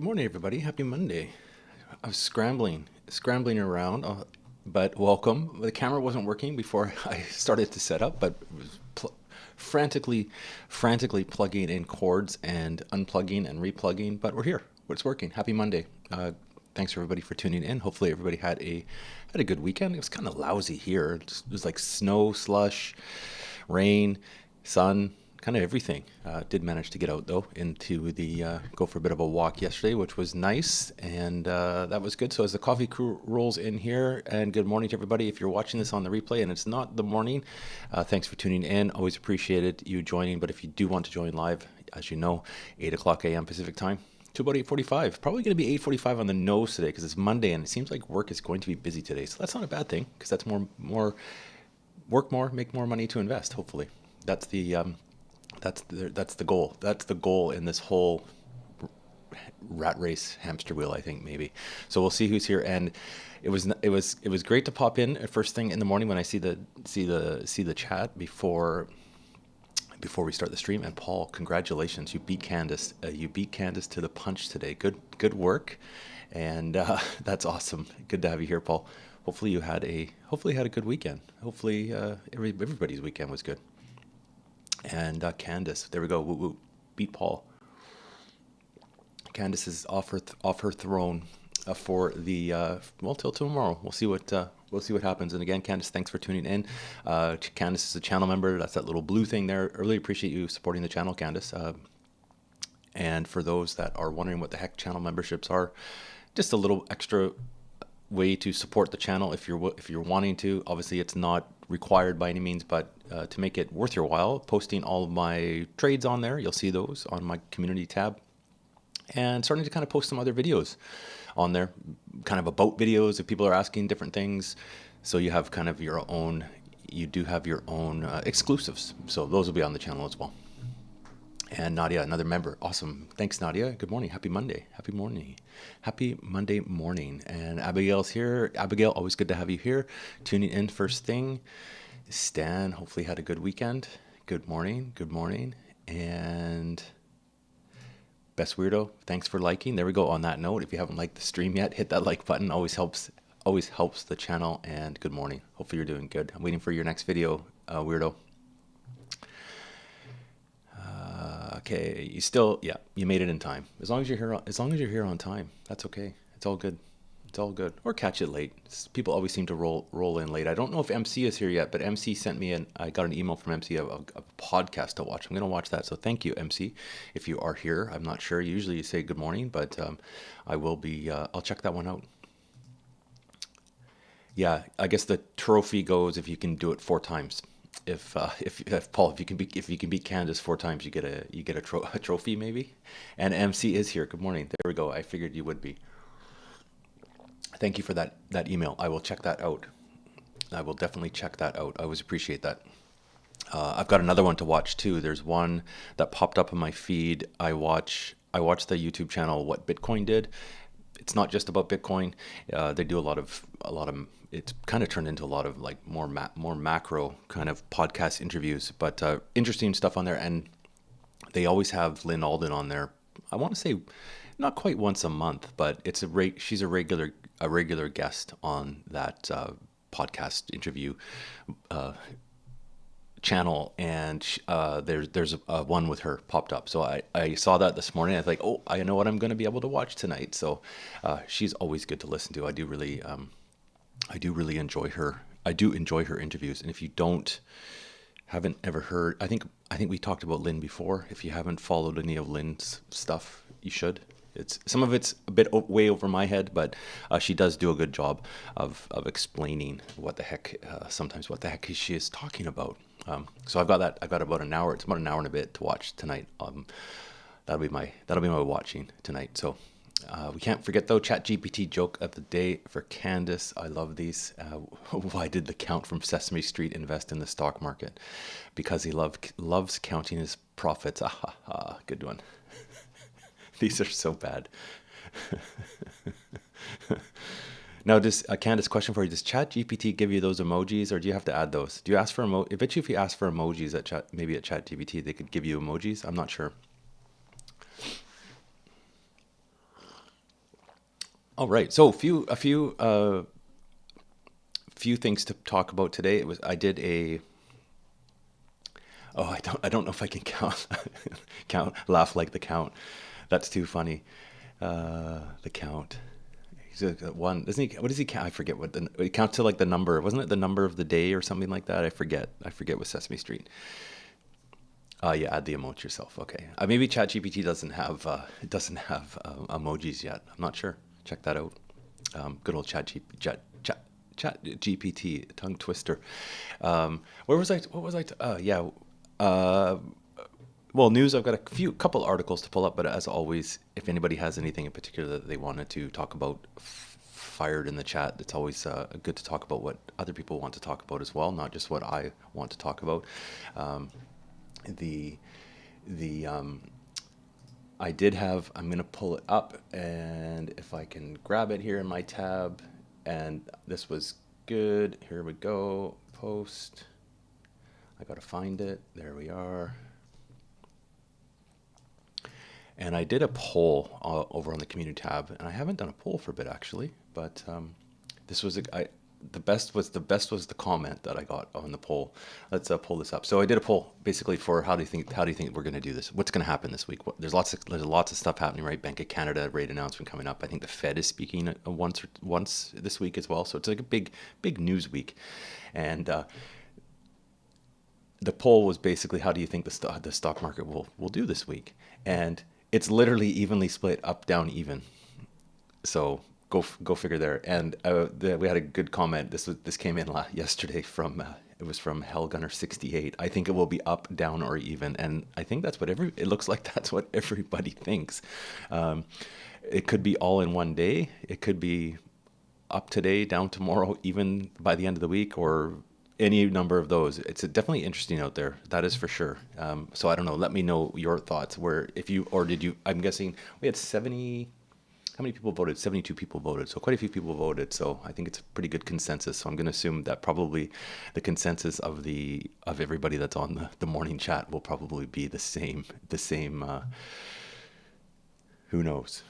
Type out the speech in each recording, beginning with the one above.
Good morning, everybody. Happy Monday. I was scrambling around, but welcome. The camera wasn't working before I started to set up, but it was frantically plugging in cords and unplugging and replugging. But we're here. It's working. Happy Monday. Thanks everybody for tuning in. Hopefully everybody had a good weekend. It was kind of lousy here. It was like snow, slush, rain, sun, kind of everything. Did manage to get out though into the go for a bit of a walk yesterday, which was nice, and that was good. So as the coffee crew rolls in here, and good morning to everybody. If you're watching this on the replay and it's not the morning, thanks for tuning in. Always appreciated you joining. But if you do want to join live, as you know, 8 o'clock a.m. Pacific time to about 8:45. Probably going to be 8:45 on the nose today because it's Monday and it seems like work is going to be busy today. So that's not a bad thing because that's more work more, make more money to invest. Hopefully, that's the goal. That's the goal in this whole rat race hamster wheel, I think maybe. So we'll see who's here, and it was great to pop in at first thing in the morning when I see the chat before we start the stream. And Paul, congratulations, you beat Candace. You beat Candace to the punch today. Good work, and that's awesome. Good to have you here, Paul. Hopefully you had a good weekend. Hopefully everybody's weekend was good. And Candace, there we go. Woo woo, beat Paul. Candace is off her throne for the till tomorrow. We'll see what happens. And again, Candace, thanks for tuning in. Candace is a channel member. That's that little blue thing there. I really appreciate you supporting the channel, Candace. And for those that are wondering what the heck channel memberships are, just a little extra way to support the channel if you're wanting to. Obviously, it's not required by any means, but to make it worth your while, posting all of my trades on there. You'll see those on my community tab, and starting to kind of post some other videos on there, kind of about videos if people are asking different things. So you have kind of your own, exclusives. So those will be on the channel as well. And Nadia, another member. Awesome. Thanks, Nadia. Good morning. Happy Monday. Happy Monday morning. And Abigail's here. Abigail, always good to have you here. Tuning in first thing. Stan, hopefully had a good weekend. Good morning. And Best Weirdo, thanks for liking. There we go. On that note, if you haven't liked the stream yet, hit that like button. Always helps the channel. And good morning. Hopefully you're doing good. I'm waiting for your next video, Weirdo. Okay, you made it in time. As long as you're here on time, that's okay. It's all good. Or catch it late. People always seem to roll in late. I don't know if MC is here yet, but MC sent me I got an email from MC of a podcast to watch. I'm going to watch that. So thank you, MC, if you are here. I'm not sure. Usually you say good morning, but I will be. I'll check that one out. Yeah, I guess the trophy goes if you can do it 4 times. If Paul, if you can beat Candace 4 times, you get a trophy maybe. And MC is here. Good morning. There we go. I figured you would be. Thank you for that email. I will check that out. I will definitely check that out. I always appreciate that. I've got another one to watch too. There's one that popped up in my feed. I watch the YouTube channel What Bitcoin Did. It's not just about Bitcoin. They do a lot of. It's kind of turned into a lot of like more macro kind of podcast interviews, but interesting stuff on there. And they always have Lynn Alden on there. I want to say not quite once a month, but she's a regular guest on that podcast interview channel, and there's a one with her popped up. So I saw that this morning. I was like, oh, I know what I'm going to be able to watch tonight. So she's always good to listen to. I do really enjoy her. I do enjoy her interviews. And if you haven't ever heard, I think we talked about Lynn before. If you haven't followed any of Lynn's stuff, you should. Some of it's a bit way over my head, but she does do a good job of explaining what the heck she is talking about. So I've got about an hour. It's about an hour and a bit to watch tonight. That'll be my watching tonight. So we can't forget though, ChatGPT joke of the day for Candace. I love these. Why did the Count from Sesame Street invest in the stock market? Because he loves counting his profits. Good one. These are so bad. Now, Candace, question for you. Does ChatGPT give you those emojis, or do you have to add those? Do you ask for I bet you if you ask for emojis at ChatGPT, they could give you emojis. I'm not sure. All right. So a few things to talk about today. I did a oh I don't know if I can count laugh like the count. That's too funny. The count. He's a one, doesn't he? What does he count? I forget what he counts to, like the number. Wasn't it the number of the day or something like that? I forget. I forget with Sesame Street. Yeah, add the emoji yourself. Okay. Maybe ChatGPT doesn't have emojis yet. I'm not sure. Check that out. Good old Chat GPT, tongue twister. Where was I? What was I? Yeah. Uh, well, news. I've got couple articles to pull up, but as always, if anybody has anything in particular that they wanted to talk about, fired in the chat. It's always good to talk about what other people want to talk about as well, not just what I want to talk about. Um, the the I did have. I'm gonna pull it up, and if I can grab it here in my tab, and this was good. Here we go. Post. I gotta find it. There we are. And I did a poll over on the community tab, and I haven't done a poll for a bit actually, but this was the best was the comment that I got on the poll. Let's pull this up. So I did a poll basically for how do you think we're going to do this? What's going to happen this week? There's lots of stuff happening, right? Bank of Canada rate announcement coming up. I think the Fed is speaking once this week as well. So it's like a big news week, and the poll was basically how do you think the stock market will do this week? And it's literally evenly split up, down, even. So go figure there. And we had a good comment. This came in yesterday from it was from Hellgunner68. I think it will be up, down, or even. And I think it looks like that's what everybody thinks. It could be all in one day. It could be up today, down tomorrow, even by the end of the week, or any number of those. It's definitely interesting out there. That is for sure. So I don't know. Let me know your thoughts. I'm guessing we had 70. How many people voted? 72 people voted. So quite a few people voted. So I think it's a pretty good consensus. So I'm going to assume that probably the consensus of everybody that's on the morning chat will probably be the same. Who knows?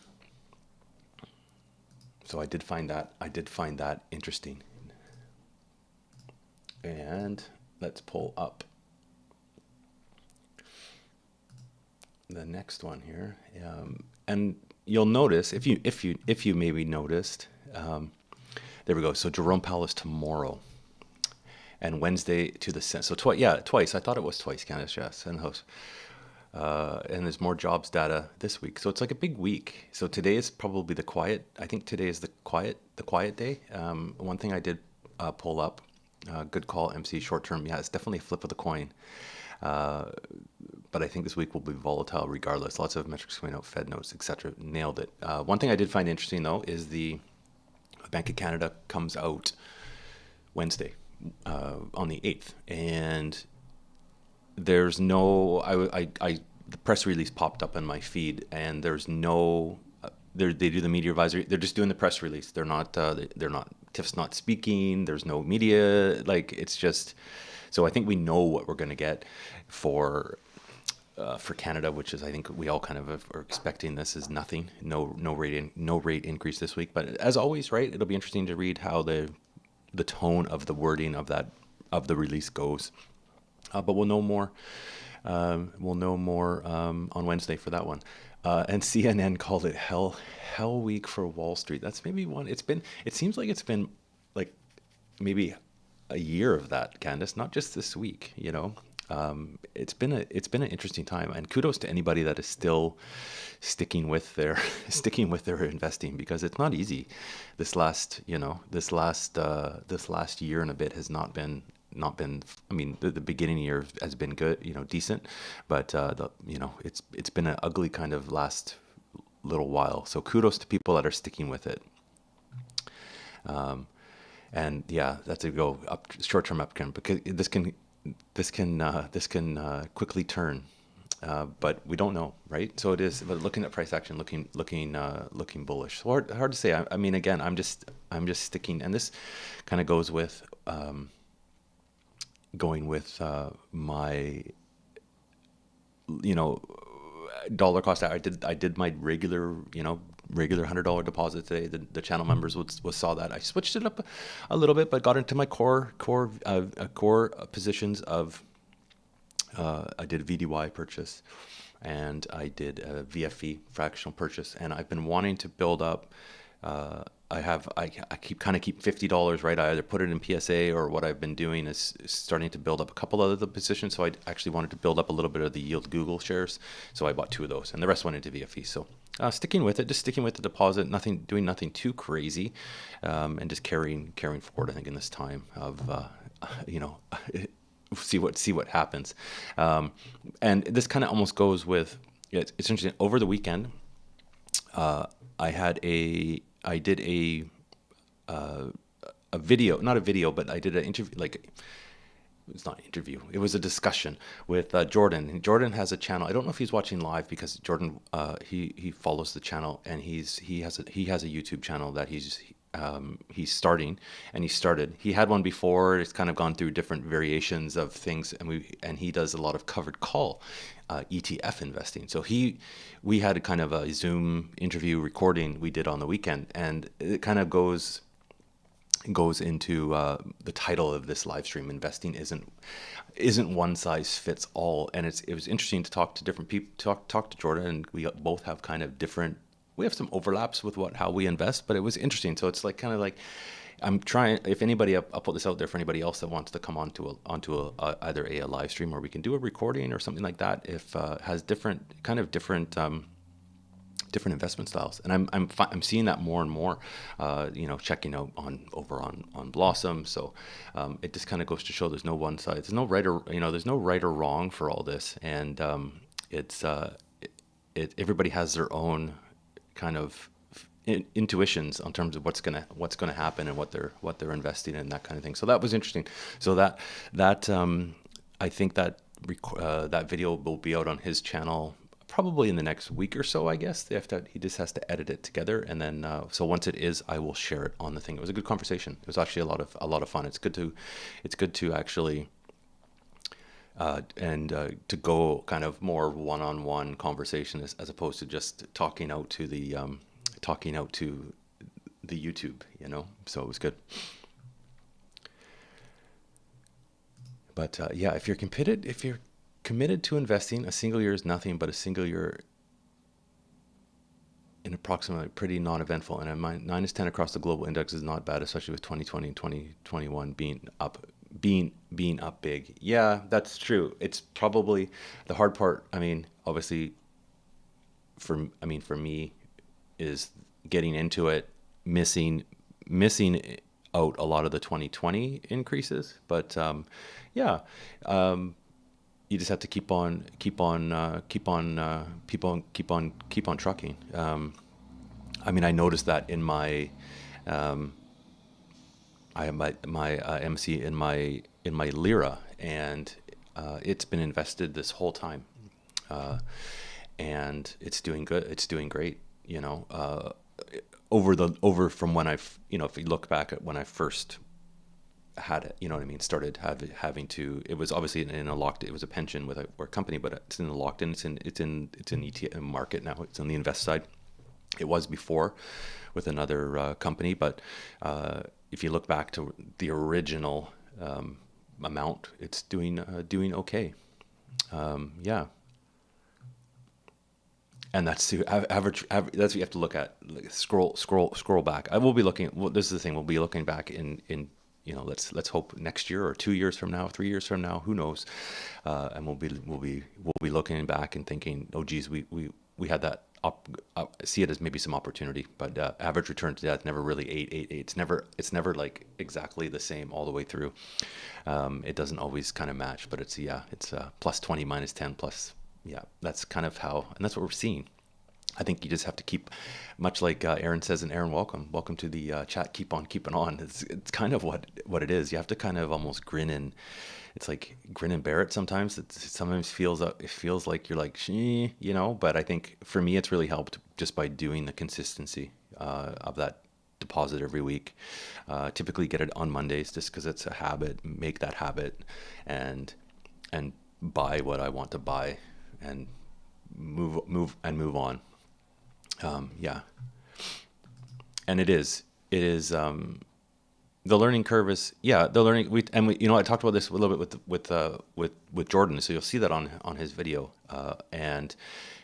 So I did find that interesting. And let's pull up the next one here. And you'll notice if you maybe noticed, there we go. So Jerome Powell is tomorrow, and Wednesday to the Senate. So twice. I thought it was twice, Candace. Yes, and host. And there's more jobs data this week. So it's like a big week. So today is probably the quiet. I think today is the quiet day. One thing I did pull up. Good call, MC. Short term, yeah, it's definitely a flip of the coin. But I think this week will be volatile regardless. Lots of metrics coming out, Fed notes, etc. Nailed it. One thing I did find interesting though is the Bank of Canada comes out Wednesday on the 8th, and there's no. The press release popped up in my feed, and there's no. They do the media advisory. They're just doing the press release. They're not. Tiff's not speaking. There's no media. Like it's just. So I think we know what we're going to get for Canada, which is I think we all kind of are expecting. This is nothing. No rate increase this week. But as always, right? It'll be interesting to read how the tone of the wording of the release goes. But we'll know more. On Wednesday for that one. And CNN called it hell week for Wall Street. That's maybe one. It seems like it's been like maybe a year of that, Candace, not just this week, It's been an interesting time, and kudos to anybody that is still sticking with their investing, because it's not easy. This last year and a bit has not been. I mean, the beginning year has been good, decent, but it's been an ugly kind of last little while. So kudos to people that are sticking with it. And yeah, that's a go up, short-term uptrend, because this can quickly turn, but we don't know, right? So it is. But looking at price action, looking bullish. So hard to say. I mean, again, I'm just sticking, and this kind of goes with. Going with my, dollar cost. I did my regular, regular $100 deposit today. The channel members saw that. I switched it up a little bit, but got into my core positions of. I did a VDY purchase, and I did a VFE fractional purchase, and I've been wanting to build up. I keep $50, right? I either put it in PSA, or what I've been doing is starting to build up a couple of the positions. So I actually wanted to build up a little bit of the yield Google shares. So I bought 2 of those, and the rest went into VFE. So sticking with it, just sticking with the deposit, doing nothing too crazy, and just carrying forward. I think in this time of see what happens, and this kind of almost goes with. It's interesting. Over the weekend, I did a video, not a video, but I did an interview. Like, it's not an interview. It was a discussion with Jordan. And Jordan has a channel. I don't know if he's watching live, because Jordan he follows the channel, and he has a YouTube channel that he's starting, and he had one before. It's kind of gone through different variations of things, and he does a lot of covered call ETF investing. So we had a kind of a Zoom interview recording we did on the weekend, and it kind of goes into the title of this live stream. Investing isn't one size fits all, and it was interesting to talk to different people, talk to Jordan, and we both have kind of different. We have some overlaps with how we invest, but it was interesting. So it's like I'm trying. If anybody, I'll put this out there for anybody else that wants to come onto either a live stream, or we can do a recording or something like that. If has different investment styles, and I'm seeing that more and more. Checking out on Blossom. So it just kind of goes to show there's no one size. There's no right or wrong for all this, and everybody has their own kind of intuitions in terms of what's gonna happen, and what they're investing in, that kind of thing. So that was interesting. So that I think that that video will be out on his channel probably in the next week or so, I guess. He just has to edit it together, and then so once it is, I will share it on the thing. It was a good conversation. It was actually a lot of fun. It's good to actually to go kind of more one-on-one conversation, as opposed to just talking out to the YouTube, So it was good. But if you're committed to investing, a single year is nothing, but a single year in approximately pretty non-eventful. And 9 is 10 across the global index is not bad, especially with 2020 and 2021 being up big. Yeah, that's true. It's probably the hard part. I mean, obviously, for me, is getting into it, missing out a lot of the 2020 increases. But you just have to keep on trucking. I noticed that in my I have my MC in my lira, and it's been invested this whole time, and it's doing good. It's doing great. Over from when if you look back at when I first had it, started having to. It was obviously in a locked. It was a pension with a company, but it's in the locked in. It's in ETF market now. It's on the invest side. It was before with another company, but if you look back to the original amount, it's doing okay. And that's the average. That's what you have to look at. Scroll back. I will be looking. Well, this is the thing. We'll be looking back in let's hope next year, or 2 years from now, 3 years from now, who knows? And we'll be looking back and thinking, oh geez, we had that. See it as maybe some opportunity, but average return to death never really 8. It's never like exactly the same all the way through. It doesn't always kind of match, but it's plus 20 minus 10 plus. Yeah, that's kind of how, and that's what we're seeing. I think you just have to keep, much like Aaron says, and Aaron, welcome to the chat. Keep on keeping on. It's kind of what it is. You have to kind of almost grin and. It's like grin and bear it sometimes. It feels like you're like, but I think for me, it's really helped just by doing the consistency of that deposit every week. Typically get it on Mondays just because it's a habit, make that habit and buy what I want to buy and move on. and it is the learning curve is, yeah, the learning we you know, I talked about this a little bit with Jordan, so you'll see that on his video, and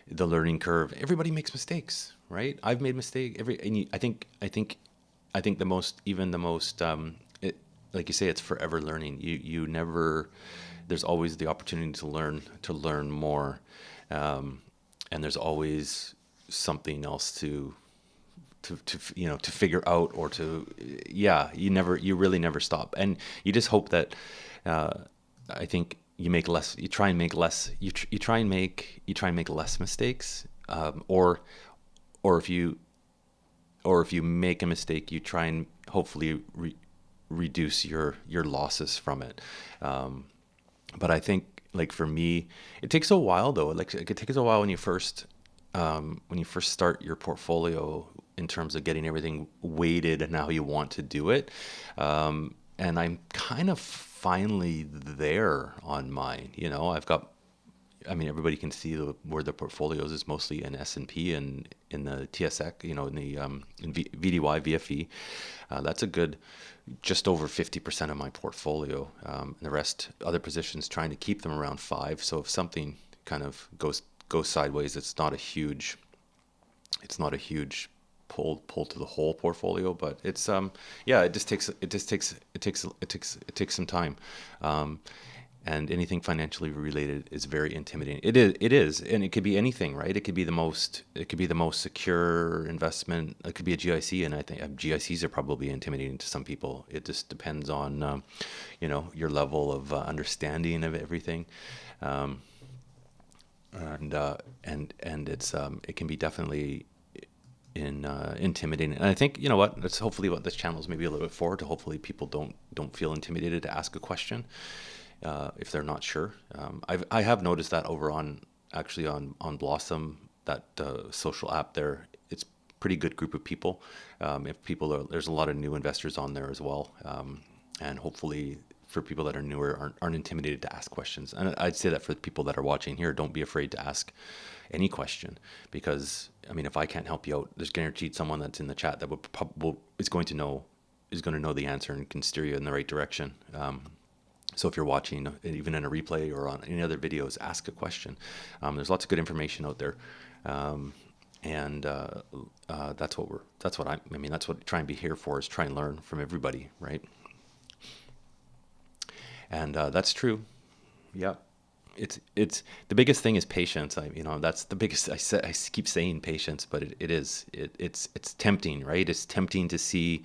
the learning curve, everybody makes mistakes, right? I've made mistake every and you, I think the most, even the most, like you say, it's forever learning. You never, there's always the opportunity to learn more, and there's always something else to you know, to figure out, or to, yeah, you really never stop, and you just hope that, I think you make less, you try and make less, you try and make less mistakes, or if you, make a mistake, you try and hopefully reduce your losses from it. But I think, like, for me, it takes a while though. Like, it takes a while when you first start your portfolio, in terms of getting everything weighted and how you want to do it. And I'm kind of finally there on mine. You know, I mean, everybody can see where the portfolios is mostly in S&P and in the TSX, you know, in the VDY, VFE. That's a good, just over 50% of my portfolio. And the rest, other positions, trying to keep them around 5. So if something kind of goes sideways, it's not a huge pull to the whole portfolio, but it's yeah, it takes some time. And anything financially related is very intimidating. It is, and it could be anything, right? It could be the most secure investment. It could be a GIC, and I think GICs are probably intimidating to some people. It just depends on you know, your level of understanding of everything. And it's it can be definitely intimidating. And I think, you know what, that's hopefully what this channel is maybe a little bit for, to hopefully people don't feel intimidated to ask a question if they're not sure. I have noticed that over on Blossom, that social app there, it's pretty good group of people. If people are, there's a lot of new investors on there as well, and hopefully for people that are newer, aren't intimidated to ask questions. And I'd say that for the people that are watching here, don't be afraid to ask any question, because I mean, if I can't help you out, there's guaranteed someone that's in the chat that is going to know the answer and can steer you in the right direction. So if you're watching, even in a replay or on any other videos, ask a question. There's lots of good information out there, and that's what I mean. That's what try and be here for, is try and learn from everybody, right? And that's true. Yeah. It's the biggest thing is patience. You know, that's the biggest. I keep saying patience, but it's tempting, right? It's tempting to see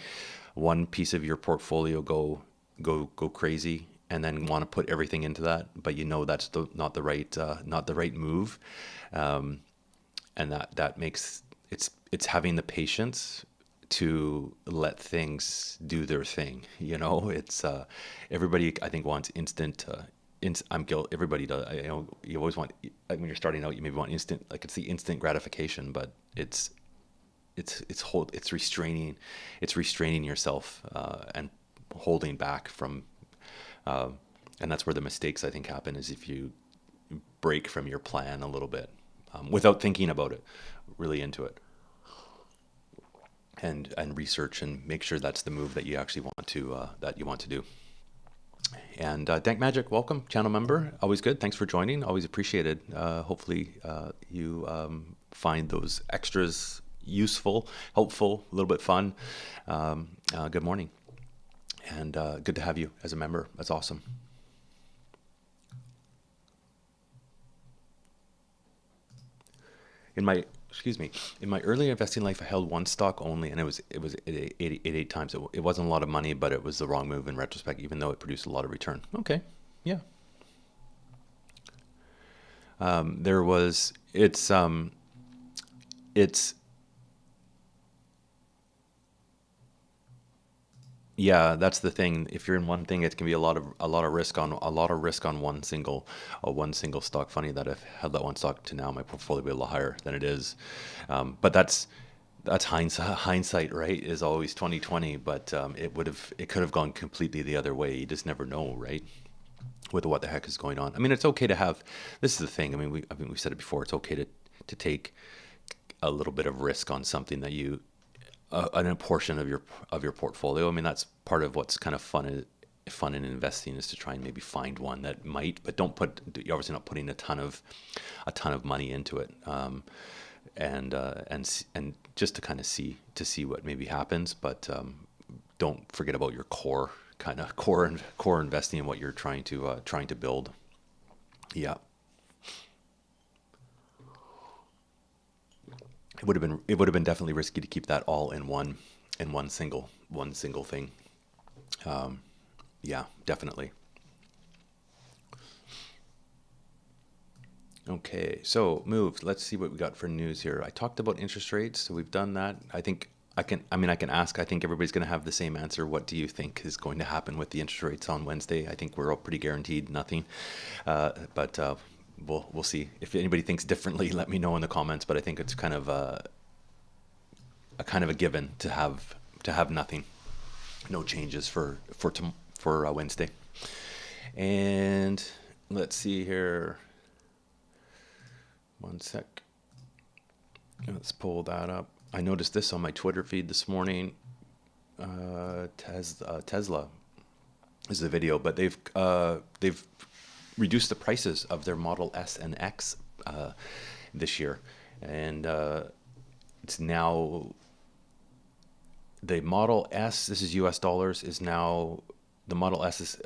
one piece of your portfolio go crazy, and then want to put everything into that, but you know that's not the right move, and that makes it's having the patience to let things do their thing. You know, it's everybody, I think, wants instant. I'm guilty. Everybody does. You know, you always want, when you're starting out, you maybe want instant, like it's the instant gratification, but it's restraining yourself and holding back from, and that's where the mistakes, I think, happen, is if you break from your plan a little bit without thinking about it, really into it, and research and make sure that's the move that you actually want to do. And Dank Magic, welcome, channel member. Always good. Thanks for joining. Always appreciated. Hopefully you find those extras useful, helpful, a little bit fun. Good morning. And good to have you as a member. That's awesome. In my early investing life, I held one stock only, and it was 88 times. It wasn't a lot of money, but it was the wrong move in retrospect, even though it produced a lot of return. Okay, yeah. Yeah, that's the thing. If you're in one thing, it can be a lot of risk on one single stock. Funny that I've held that one stock to now, my portfolio will be a lot higher than it is. But that's hindsight, right? Is always 20/20. But it could have gone completely the other way. You just never know, right? With what the heck is going on. I mean, it's okay to have. This is the thing. I mean, we've said it before. It's okay to take a little bit of risk on something that you a portion of your portfolio. I mean, that's part of what's kind of fun in investing, is to try and maybe find one that might, but you're obviously not putting a ton of money into it, and just to kind of see what maybe happens, but don't forget about your core investing in what you're trying to build. Yeah. It would have been definitely risky to keep that all in one single thing. Yeah, definitely. Okay, so moves. Let's see what we got for news here. I talked about interest rates, so we've done that. I can ask. I think everybody's going to have the same answer. What do you think is going to happen with the interest rates on Wednesday? I think we're all pretty guaranteed nothing. But we'll see. If anybody thinks differently, let me know in the comments. But I think it's kind of a given to have nothing, no changes for Wednesday. And let's see here. One sec. Let's pull that up. I noticed this on my Twitter feed this morning. Tesla is the video, but they've reduced the prices of their Model S and X this year, and it's now the Model S. This is U.S. dollars. Is now the Model S is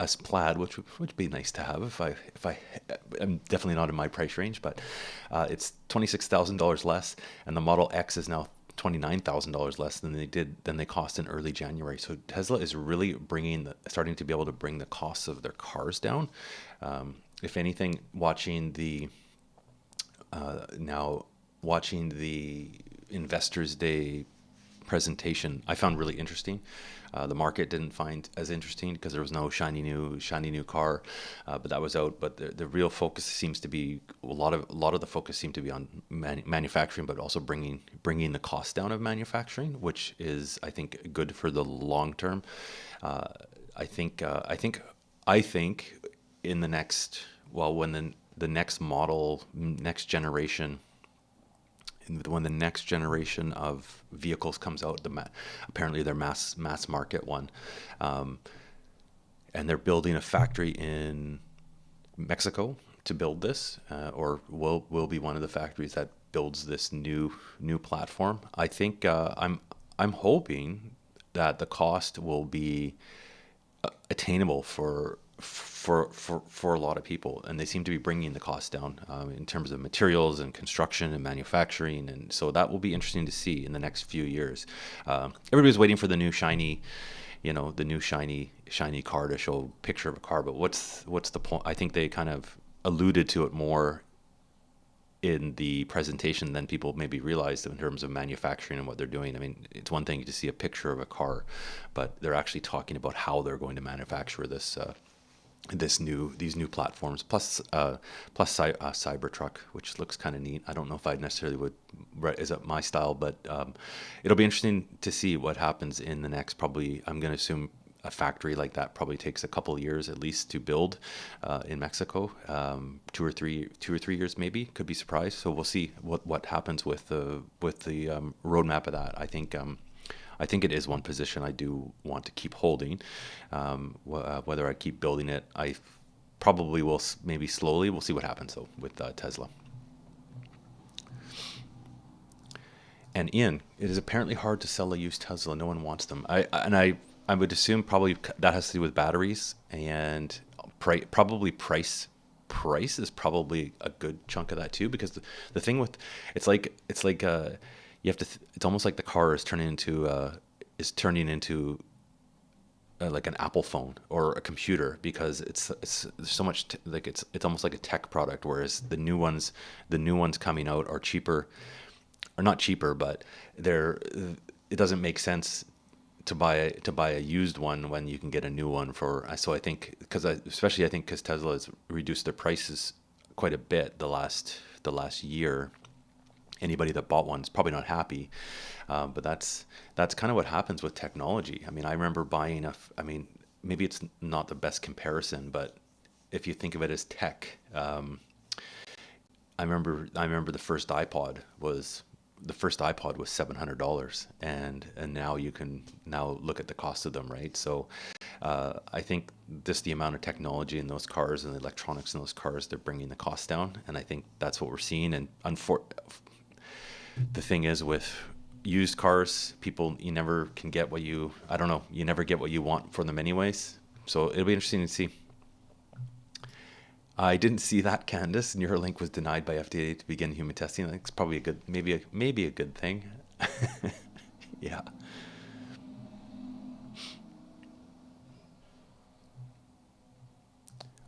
S plaid, which would be nice to have if I am definitely not in my price range, but it's $26,000 less, and the Model X is now $29,000 less than they cost in early January. So Tesla is really starting to be able to bring the costs of their cars down. If anything, watching the Investors Day presentation, I found really interesting. The market didn't find as interesting because there was no shiny new car, but that was out. But the real focus seems to be a lot of the focus seemed to be on manufacturing, but also bringing the cost down of manufacturing, which is, I think, good for the long term. I think in the next, well, when the next model, next generation, when the next generation of vehicles comes out, apparently they're mass market one, and they're building a factory in Mexico to build this, or will be one of the factories that builds this new platform. I think I'm hoping that the cost will be attainable for a lot of people, and they seem to be bringing the cost down in terms of materials and construction and manufacturing, and so that will be interesting to see in the next few years. Everybody's waiting for the new shiny car to show a picture of a car, but what's the point? I think they kind of alluded to it more in the presentation than people maybe realized in terms of manufacturing and what they're doing. I mean, it's one thing to see a picture of a car, but they're actually talking about how they're going to manufacture these new platforms, plus Cybertruck, which looks kind of neat. I don't know if I necessarily is up my style, but it'll be interesting to see what happens in the next, probably, I'm going to assume a factory like that probably takes a couple of years at least to build in Mexico. 2 or 3 years maybe, could be surprised. So we'll see what happens with the roadmap of that. I think it is one position I do want to keep holding. Whether I keep building it, I probably will, maybe slowly. We'll see what happens though with Tesla. And Ian, it is apparently hard to sell a used Tesla. No one wants them. I would assume probably that has to do with batteries, and probably price. Price is probably a good chunk of that too, because the thing with it's like you have to. It's almost like the car is turning into like an Apple phone or a computer, because it's there's so much like it's almost like a tech product, whereas the new ones coming out are cheaper, or not cheaper, but it doesn't make sense to buy a used one when you can get a new one for. So I think because Tesla has reduced their prices quite a bit the last year. Anybody that bought one is probably not happy, but that's kind of what happens with technology. I mean, I remember buying I mean, maybe it's not the best comparison, but if you think of it as tech, I remember the first iPod was the first iPod was $700, and now you can now look at the cost of them, right? So I think just the amount of technology in those cars and the electronics in those cars, they're bringing the cost down, and I think that's what we're seeing. And the thing is with used cars, people, you never can get what you, I don't know, you never get what you want for them anyways. So it'll be interesting to see. I didn't see that, Candace. Neuralink was denied by FDA to begin human testing. I think it's probably a good, maybe a good thing. Yeah.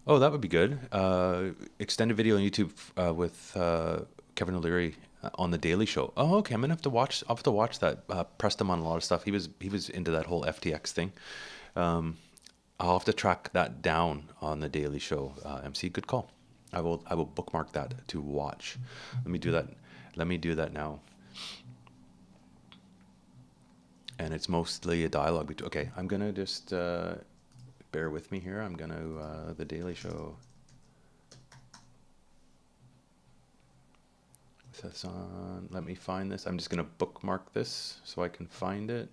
Oh, that would be good. Extended video on YouTube with Kevin O'Leary on the Daily Show. Oh, okay. I'm gonna have to watch. I'll have to watch that. Pressed him on a lot of stuff. He was into that whole FTX thing. I'll have to track that down on the Daily Show. MC, good call. I will bookmark that to watch. Let me do that. Let me do that now. And it's mostly a dialogue between. Okay, I'm gonna just bear with me here. I'm gonna the Daily Show. That's on. Let me find this. I'm just gonna bookmark this so I can find it.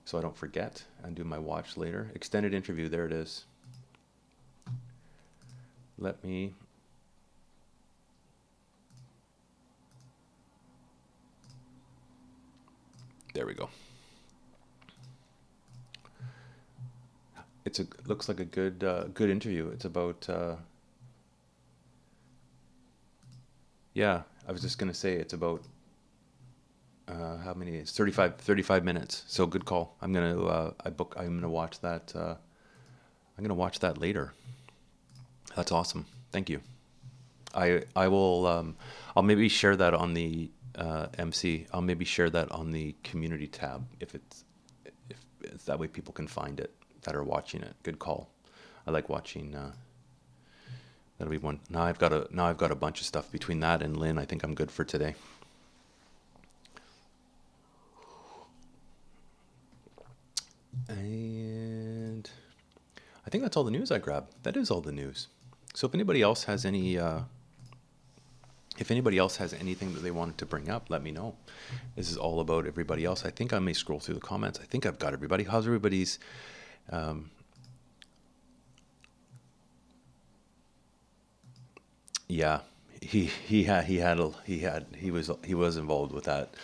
So I don't forget and do my watch later. Extended interview, there it is. Let me, there we go. Looks like a good interview. It's about, yeah, I was just gonna say it's about, how many? It's 35 minutes. So good call. I'm gonna watch that. I'm gonna watch that later. That's awesome. Thank you. I will. I'll maybe share that on the MC. I'll maybe share that on the community tab if it's that way people can find it that are watching it. Good call. I like watching. That'll be one. Now I've got a bunch of stuff between that and Lynn. I think I'm good for today. And I think that's all the news I grabbed. That is all the news. So if anybody else has anything that they wanted to bring up, let me know. This is all about everybody else. I think I may scroll through the comments. I think I've got everybody. How's everybody's? Yeah, he was involved with that.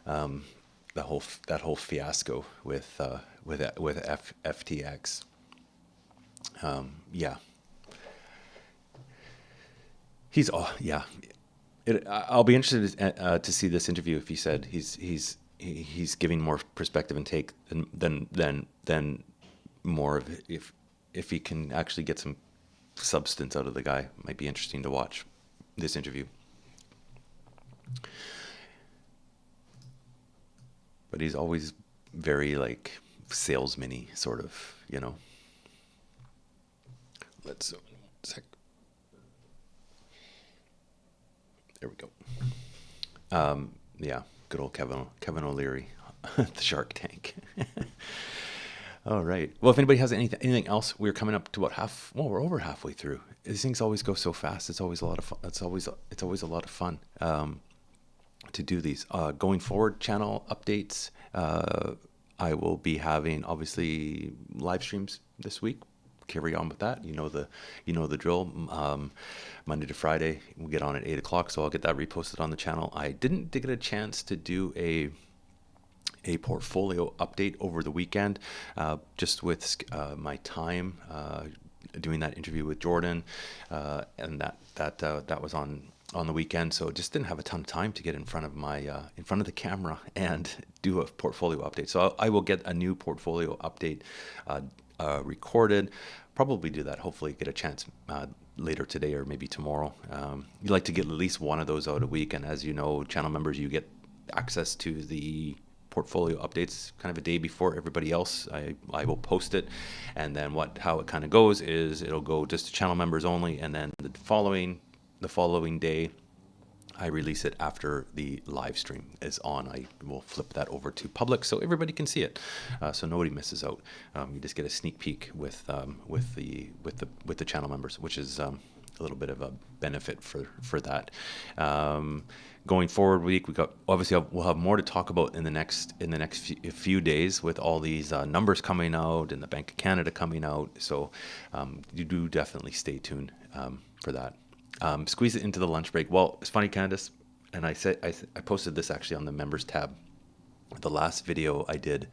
That whole fiasco with FTX. Yeah, yeah. I'll be interested to see this interview if he said he's giving more perspective and take than more of if he can actually get some substance out of the guy. Might be interesting to watch this interview. But he's always very like salesman-y sort of, you know. Let's sec. There we go. Yeah, good old Kevin O'Leary, the Shark Tank. All right. Well, if anybody has anything else, we're coming up to about half. Well, we're over halfway through. These things always go so fast. It's always a lot of fun. It's always a lot of fun. To do these going forward, channel updates. I will be having obviously live streams this week. Carry on with that. You know the drill. Monday to Friday, we get on at 8 o'clock, so I'll get that reposted on the channel. I didn't get a chance to do a portfolio update over the weekend, just with my time doing that interview with Jordan, and that was on the weekend, so just didn't have a ton of time to get in front of the camera and do a portfolio update. So I will get a new portfolio update recorded. Probably do that. Hopefully, get a chance later today or maybe tomorrow. You like to get at least one of those out a week, and as you know, channel members, you get access to the portfolio updates kind of a day before everybody else. I will post it, and then how it kind of goes is it'll go just to channel members only, and then the following day I release it after the live stream is on. I will flip that over to public so everybody can see it, so nobody misses out. You just get a sneak peek with the channel members, which is a little bit of a benefit for that. Going forward week, we'll have more to talk about in the next few days with all these numbers coming out and the Bank of Canada coming out. So you do definitely stay tuned for that. Squeeze it into the lunch break. Well, it's funny, Candace, and I posted this actually on the members tab. The last video I did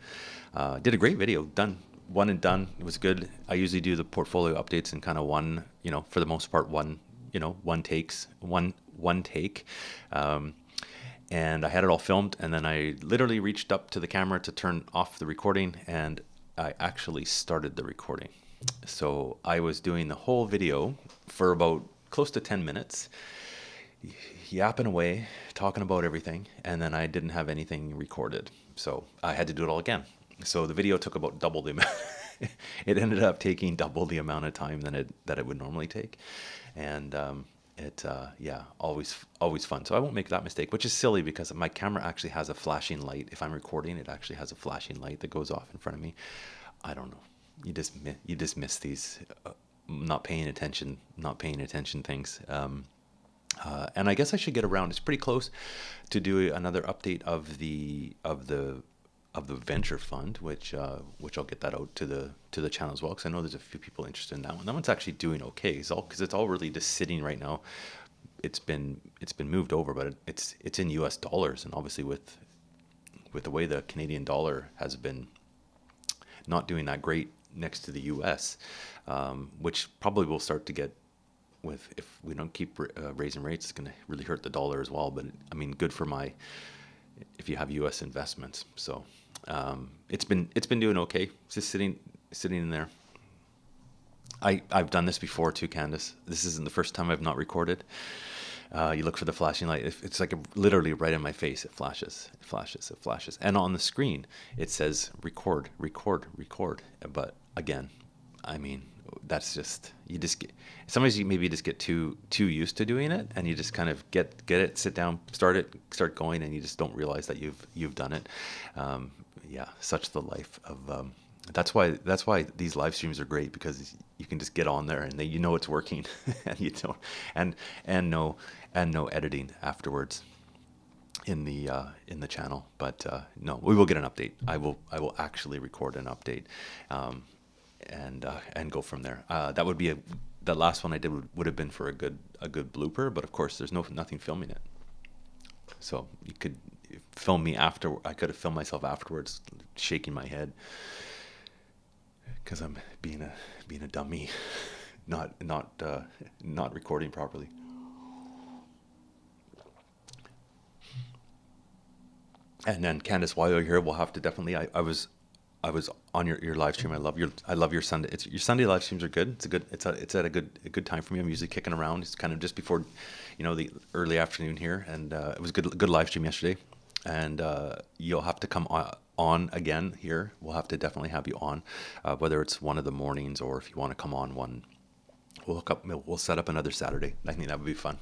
a great video, done one and done. It was good. I usually do the portfolio updates in kind of one, for the most part, one take. And I had it all filmed, and then I literally reached up to the camera to turn off the recording, and I actually started the recording. So I was doing the whole video for about close to 10 minutes, yapping away, talking about everything, and then I didn't have anything recorded. So I had to do it all again. So the video took about double the amount. It ended up taking double the amount of time that it would normally take. And always fun. So I won't make that mistake, which is silly because my camera actually has a flashing light. If I'm recording, it actually has a flashing light that goes off in front of me. I don't know. You just miss these not paying attention things. And I guess I should get around. It's pretty close to do another update of the venture fund, which I'll get that out to the channel as well, because I know there's a few people interested in that one. That one's actually doing okay, because it's all really just sitting right now. It's been moved over, but it's in U.S. dollars, and obviously with the way the Canadian dollar has been not doing that great next to the U.S., which probably will start to get. If we don't keep raising rates, it's going to really hurt the dollar as well. But I mean, good for if you have U.S. investments. So it's been doing okay. It's just sitting in there. I've done this before too, Candace. This isn't the first time I've not recorded. You look for the flashing light. It's like literally right in my face. It flashes. And on the screen, it says record. But again, I mean, that's just, sometimes you maybe just get too used to doing it, and you just kind of get it, sit down, start going, and you just don't realize that you've done it. Such the life of, that's why these live streams are great, because you can just get on there and it's working and you don't, and no editing afterwards in the channel. But no, we will get an update. I will actually record an update. And go from there. That would be the last one I did would have been for a good blooper, but of course there's nothing filming it. So you could film me after. I could have filmed myself afterwards, shaking my head because I'm being a dummy, not recording properly. And then Candace, while you're here, we'll have to definitely. I was on your live stream. I love your Sunday. Your Sunday live streams are good. It's at a good time for me. I'm usually kicking around. It's kind of just before, the early afternoon here, and it was a good live stream yesterday. And you'll have to come on again here. We'll have to definitely have you on, whether it's one of the mornings or if you want to come on one. We'll set up another Saturday. I think that would be fun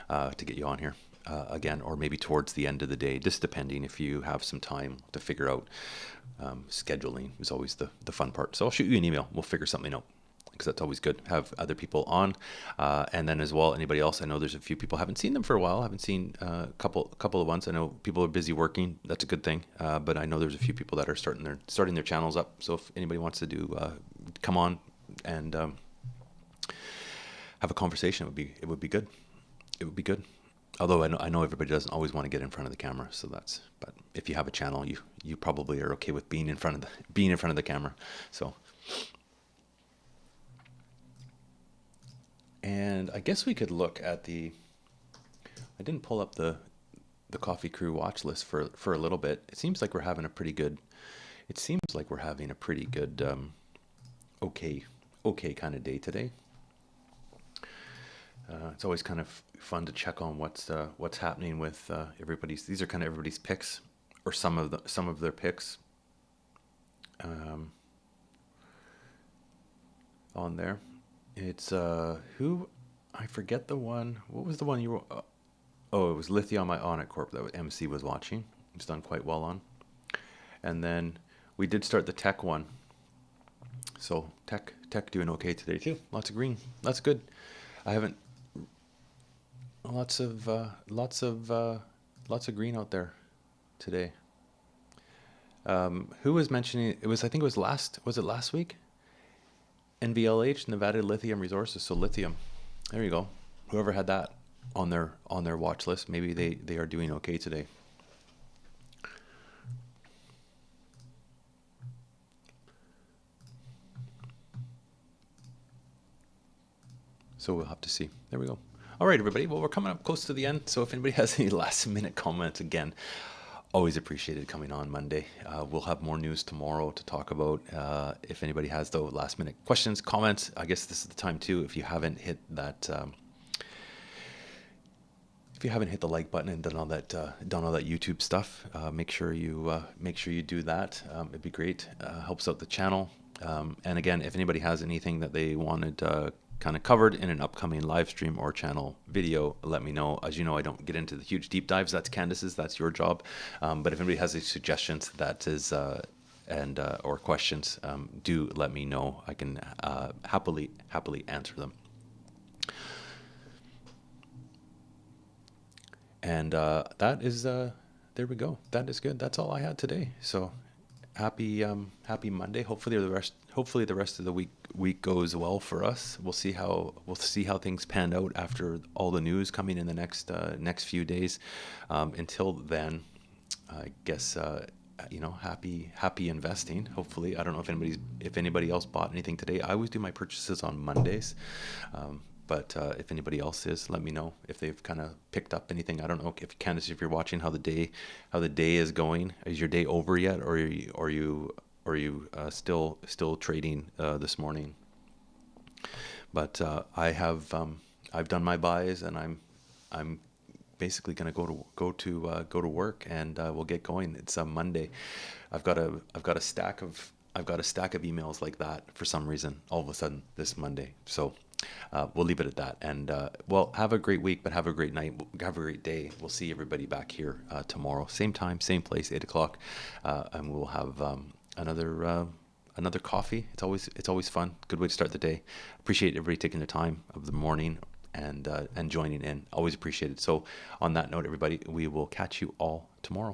to get you on here. Again, or maybe towards the end of the day, just depending if you have some time to figure out. Scheduling is always the fun part. So I'll shoot you an email. We'll figure something out, because that's always good. Have other people on, and then as well, anybody else. I know there's a few people, haven't seen them for a while. Haven't seen a couple of ones. I know people are busy working. That's a good thing. But I know there's a few people that are starting their channels up. So if anybody wants to come on and have a conversation, it would be good. It would be good. Although I know everybody doesn't always want to get in front of the camera, but if you have a channel, you probably are okay with being in front of the camera. So, and I guess we could look at I didn't pull up the Coffee Crew watch list for a little bit. It seems like we're having a pretty good, okay kind of day today. It's always kind of fun to check on what's happening with everybody's. These are kind of everybody's picks, or some of their picks on there. It's who, I forget the one. What was the one you were? It was Lithium Ionic Corp that MC was watching. It's done quite well on. And then we did start the tech one. So tech doing okay today too. Lots of green. That's good. I haven't. Lots of lots of green out there today. Who was mentioning? It was, I think it was last. Was it last week? NVLH, Nevada Lithium Resources. So lithium. There you go. Whoever had that on their watch list, maybe they are doing okay today. So we'll have to see. There we go. All right, everybody. Well, we're coming up close to the end. So if anybody has any last minute comments, again, always appreciated coming on Monday. We'll have more news tomorrow to talk about. If anybody has, though, last minute questions, comments, I guess this is the time too. If you haven't hit that, if you haven't hit the like button and done all that YouTube stuff, make sure you do that. It'd be great. Helps out the channel. And again, if anybody has anything that they wanted kind of covered in an upcoming live stream or channel video, let me know. As you know, I don't get into the huge deep dives. That's Candace's. That's your job. But if anybody has any suggestions, that is, or questions, do let me know. I can happily answer them. And that is, there we go. That is good. That's all I had today. So happy Monday. Hopefully the rest of the week goes well for us. We'll see how things pan out after all the news coming in the next few days. Until then, I guess happy investing. Hopefully, I don't know if anybody else bought anything today. I always do my purchases on Mondays. But if anybody else is, let me know if they've kind of picked up anything. I don't know if Candace, if you're watching, how the day is going. Is your day over yet, or are you still trading this morning? But I've done my buys, and I'm basically going to go to work, and we'll get going. It's a Monday. I've got a stack of emails like that for some reason all of a sudden this Monday. So we'll leave it at that. And well, have a great week, but have a great night. Have a great day. We'll see everybody back here tomorrow, same time, same place, 8:00, and we'll have another coffee. It's always fun. Good way to start the day. Appreciate everybody taking the time of the morning and joining in. Always appreciate it. So on that note, everybody, we will catch you all tomorrow.